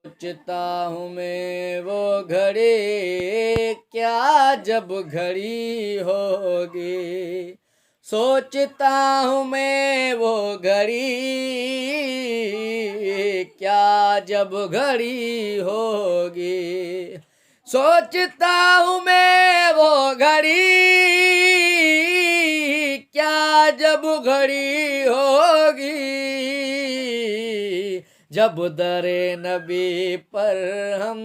सोचता हूँ मैं वो घड़ी, क्या जब घड़ी होगी। सोचता हूँ मैं वो घड़ी, क्या जब घड़ी होगी। सोचता हूँ मैं वो घड़ी, क्या जब घड़ी होगी। जब दरे नबी पर हम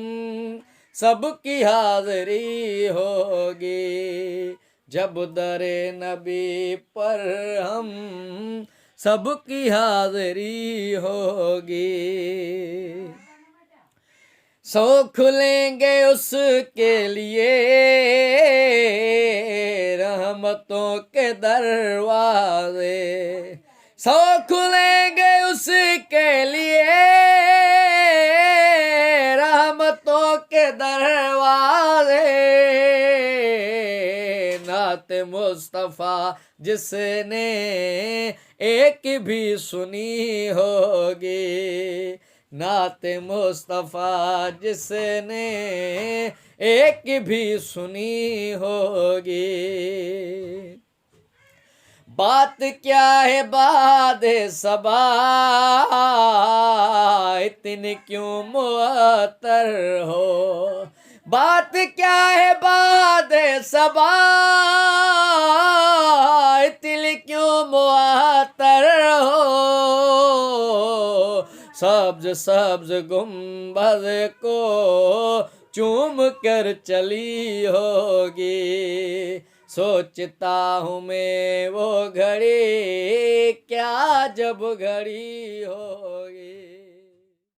सबकी हाज़िरी होगी। जब दरे नबी पर हम सबकी हाज़िरी होगी। सौ खुलेंगे उसके लिए रहमतों के दरवाजे। सौ खुलेंगे उसके लिए रहमतों के दरवाजे। नाते मुस्तफा जिसने एक भी सुनी होगी। नाते मुस्तफा जिसने एक भी सुनी होगी। बात क्या है बाद सबा, इतनी क्यों मुअत्तर हो। बात क्या है बाद सबा, इतनी क्यों मुअत्तर हो। सब्ज सब्ज गुंबद को चूम कर चली होगी। सोचता हूँ मैं वो घड़ी, क्या जब घड़ी होगी।